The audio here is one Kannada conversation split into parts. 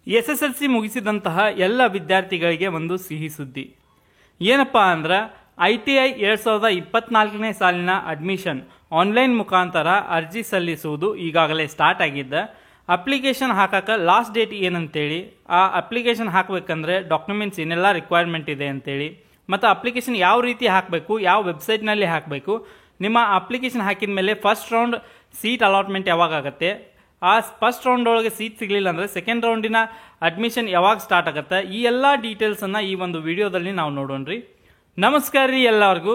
SSLC ಮುಗಿಸಿದಂತಹ ಎಲ್ಲ ವಿದ್ಯಾರ್ಥಿಗಳಿಗೆ ಒಂದು ಸಿಹಿ ಸುದ್ದಿ. ಏನಪ್ಪ ಅಂದ್ರೆ ITI 2024ನೇ ಸಾಲಿನ ಅಡ್ಮಿಷನ್ ಆನ್ಲೈನ್ ಮುಖಾಂತರ ಅರ್ಜಿ ಸಲ್ಲಿಸುವುದು ಈಗಾಗಲೇ ಸ್ಟಾರ್ಟ್ ಆಗಿದ್ದ. ಅಪ್ಲಿಕೇಶನ್ ಹಾಕಕ್ಕೆ ಲಾಸ್ಟ್ ಡೇಟ್ ಏನಂತೇಳಿ, ಆ ಅಪ್ಲಿಕೇಶನ್ ಹಾಕಬೇಕಂದ್ರೆ ಡಾಕ್ಯುಮೆಂಟ್ಸ್ ಏನೆಲ್ಲ ರಿಕ್ವೈರ್ಮೆಂಟ್ ಇದೆ ಅಂತೇಳಿ, ಮತ್ತು ಅಪ್ಲಿಕೇಶನ್ ಯಾವ ರೀತಿ ಹಾಕಬೇಕು, ಯಾವ ವೆಬ್ಸೈಟ್ನಲ್ಲಿ ಹಾಕಬೇಕು, ನಿಮ್ಮ ಅಪ್ಲಿಕೇಶನ್ ಹಾಕಿದ ಮೇಲೆ ಫಸ್ಟ್ ರೌಂಡ್ ಸೀಟ್ ಅಲಾಟ್ಮೆಂಟ್ ಯಾವಾಗ ಆಗುತ್ತೆ, ಆ ಫಸ್ಟ್ ರೌಂಡ್ ಒಳಗೆ ಸೀಟ್ ಸಿಗಲಿಲ್ಲ ಅಂದರೆ ಸೆಕೆಂಡ್ ರೌಂಡಿನ ಅಡ್ಮಿಷನ್ ಯಾವಾಗ ಸ್ಟಾರ್ಟ್ ಆಗುತ್ತೆ, ಈ ಎಲ್ಲ ಡೀಟೇಲ್ಸನ್ನು ಈ ಒಂದು ವಿಡಿಯೋದಲ್ಲಿ ನಾವು ನೋಡೋಣ್ರಿ. ನಮಸ್ಕಾರ ರೀ ಎಲ್ಲರಿಗೂ.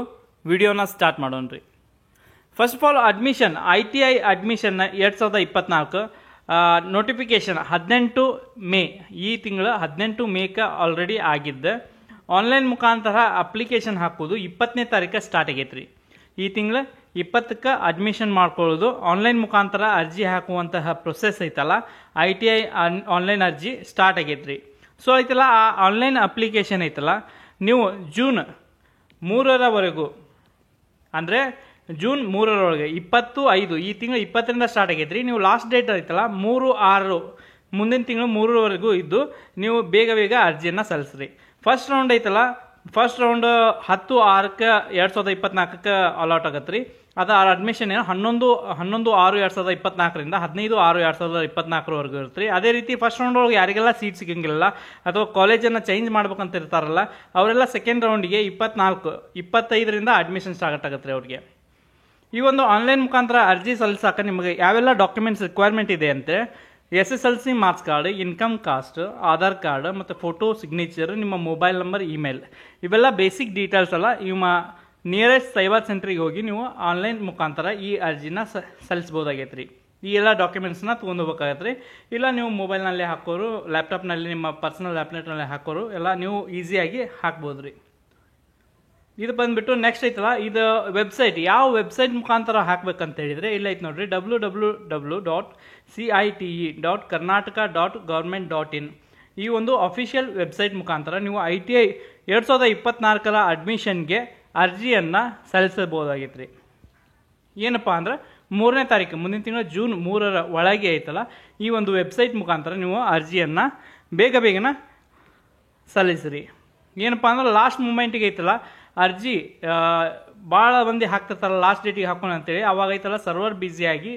ವಿಡಿಯೋನ ಸ್ಟಾರ್ಟ್ ಮಾಡೋಣ್ರಿ. First of all admission ITI ಅಡ್ಮಿಷನ್ನ 2024 ನೋಟಿಫಿಕೇಶನ್ 18 ಮೇ, ಈ ತಿಂಗಳ 18 ಮೇಕ ಆಲ್ರೆಡಿ ಆಗಿದ್ದೆ. ಆನ್ಲೈನ್ ಮುಖಾಂತರ ಅಪ್ಲಿಕೇಶನ್ ಹಾಕೋದು 20ನೇ ತಾರೀಕು ಸ್ಟಾರ್ಟ್ ಆಗೈತೆ ರೀ. ಈ ತಿಂಗಳ 20ಕ್ಕೆ ಅಡ್ಮಿಷನ್ ಮಾಡ್ಕೊಳ್ಳೋದು, ಆನ್ಲೈನ್ ಮುಖಾಂತರ ಅರ್ಜಿ ಹಾಕುವಂತಹ ಪ್ರೊಸೆಸ್ ಐತಲ್ಲ, ITI ಆನ್ಲೈನ್ ಅರ್ಜಿ ಸ್ಟಾರ್ಟ್ ಆಗೈತೆ ರೀ. ಸೊ ಐತಲ್ಲ, ಆ ಆನ್ಲೈನ್ ಅಪ್ಲಿಕೇಶನ್ ಐತಲ್ಲ, ನೀವು ಜೂನ್ 3ರವರೆಗೂ ಅಂದರೆ ಜೂನ್ 3ರೊಳಗೆ 25 ಈ ತಿಂಗಳು 20ರಿಂದ ಸ್ಟಾರ್ಟ್ ಆಗೈತೆ ರೀ. ನೀವು ಲಾಸ್ಟ್ ಡೇಟ್ ಐತಲ್ಲ 3/6 ಮುಂದಿನ ತಿಂಗಳು 3ರವರೆಗೂ ಇದ್ದು ನೀವು ಬೇಗ ಅರ್ಜಿಯನ್ನು ಸಲ್ಲಿಸ್ರಿ. ಫಸ್ಟ್ ರೌಂಡ್ ಐತಲ್ಲ, ಫಸ್ಟ್ ರೌಂಡ್ 10/6 2024 ಅಲಾಟ್ ಆಗತ್ತೆ ರೀ. ಅದು ಅಡ್ಮಿಷನ್ ಏನು 11/6/2024ರಿಂದ 15/6/2024ವರೆಗೂ ಇರುತ್ತೆ ರೀ. ಅದೇ ರೀತಿ ಫಸ್ಟ್ ರೌಂಡ್ ಒಳಗೆ ಯಾರಿಗೆಲ್ಲ ಸೀಟ್ ಸಿಗಂಗಿಲ್ಲ ಅಥವಾ ಕಾಲೇಜನ್ನು ಚೇಂಜ್ ಮಾಡ್ಬೇಕಂತ ಇರ್ತಾರಲ್ಲ, ಅವರೆಲ್ಲ ಸೆಕೆಂಡ್ ರೌಂಡಿಗೆ 25ರಿಂದ ಅಡ್ಮಿಷನ್ ಸ್ಟಾರ್ಟ್ ಆಗತ್ತೆ ರೀ ಅವ್ರಿಗೆ. ಈ ಒಂದು ಆನ್ಲೈನ್ ಮುಖಾಂತರ ಅರ್ಜಿ ಸಲ್ಲಿಸಾಕ ನಿಮಗೆ ಯಾವೆಲ್ಲ ಡಾಕ್ಯುಮೆಂಟ್ಸ್ ರಿಕ್ವೈರ್ಮೆಂಟ್ ಇದೆ ಅಂತ, SSLC marks card, income caste, Aadhaar card ಮತ್ತು ಫೋಟೋ ಸಿಗ್ನೇಚರ್, ನಿಮ್ಮ ಮೊಬೈಲ್ ನಂಬರ್, ಇಮೇಲ್, ಇವೆಲ್ಲ ಬೇಸಿಕ್ ಡೀಟೇಲ್ಸ್ ಅಲ್ಲ. ನಿಮ್ಮ ನಿಯರೆಸ್ಟ್ ಸೈಬರ್ ಸೆಂಟ್ರಿಗೆ ಹೋಗಿ ನೀವು ಆನ್ಲೈನ್ ಮುಖಾಂತರ ಈ ಅರ್ಜಿನ ಸಲ್ಲಿಸ್ಬೋದಾಗೈತೆ ರೀ. ಈ ಎಲ್ಲ ಡಾಕ್ಯುಮೆಂಟ್ಸ್ನ ತೊಗೊಂಡೋಗ್ಬೇಕಾಗತ್ತೆ ರೀ. ಇಲ್ಲ ನೀವು ಮೊಬೈಲ್ನಲ್ಲಿ ಹಾಕೋರು, ಲ್ಯಾಪ್ಟಾಪ್ನಲ್ಲಿ ನಿಮ್ಮ ಪರ್ಸನಲ್ ಲ್ಯಾಪ್ಟಾಪ್ನಲ್ಲಿ ಹಾಕೋರು ಎಲ್ಲ ನೀವು ಈಸಿಯಾಗಿ ಹಾಕ್ಬೋದು ರೀ. ಇದು ಬಂದುಬಿಟ್ಟು ನೆಕ್ಸ್ಟ್ ಐತಲ್ಲ, ಇದು ವೆಬ್ಸೈಟ್ ಯಾವ ವೆಬ್ಸೈಟ್ ಮುಖಾಂತರ ಹಾಕ್ಬೇಕಂತ ಹೇಳಿದರೆ ಇಲ್ಲ ಐತೆ ನೋಡಿರಿ, www.cite.karnataka.government.in ಈ ಒಂದು ಅಫಿಷಿಯಲ್ ವೆಬ್ಸೈಟ್ ಮುಖಾಂತರ ನೀವು ITI 2024 ಅಡ್ಮಿಷನ್ಗೆ ಅರ್ಜಿಯನ್ನು ಸಲ್ಲಿಸಬಹುದಾಗಿತ್ತು ರೀ. ಏನಪ್ಪ ಅಂದ್ರೆ 3ನೇ ತಾರೀಕು ಮುಂದಿನ ತಿಂಗಳು ಜೂನ್ 3ರ ಒಳಗೆ ಐತಲ್ಲ, ಈ ಒಂದು ವೆಬ್ಸೈಟ್ ಮುಖಾಂತರ ನೀವು ಅರ್ಜಿಯನ್ನು ಬೇಗನೆ ಸಲ್ಲಿಸ್ರಿ. ಏನಪ್ಪ ಅಂದ್ರೆ ಲಾಸ್ಟ್ ಮೂಮೆಂಟಿಗೆ ಐತಲ್ಲ ಅರ್ಜಿ ಭಾಳ ಮಂದಿ ಹಾಕ್ತಿರ್ತಾರಲ್ಲ ಲಾಸ್ಟ್ ಡೇಟಿಗೆ ಹಾಕೋಣ ಅಂತೇಳಿ, ಅವಾಗ ಐತಲ್ಲ ಸರ್ವರ್ ಬ್ಯುಸಿಯಾಗಿ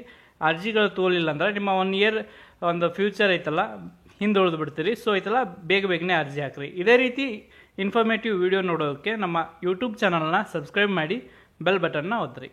ಅರ್ಜಿಗಳು ತೋಲಿಲ್ಲ ಅಂದ್ರೆ ನಿಮ್ಮ 1 ಇಯರ್ ಒಂದು ಫ್ಯೂಚರ್ ಐತಲ್ಲ ಹಿಂದುಳಿದು ಬಿಡ್ತೀರಿ. ಸೊ ಐತಲ್ಲ ಬೇಗನೆ ಅರ್ಜಿ ಹಾಕ್ರಿ. ಇದೇ ರೀತಿ ಇನ್ಫಾರ್ಮೇಟಿವ್ ವಿಡಿಯೋ ನೋಡೋದಕ್ಕೆ ನಮ್ಮ ಯೂಟ್ಯೂಬ್ ಚಾನಲ್ನ ಸಬ್ಸ್ಕ್ರೈಬ್ ಮಾಡಿ ಬೆಲ್ ಬಟನ್ನ ಒತ್ತಿರಿ.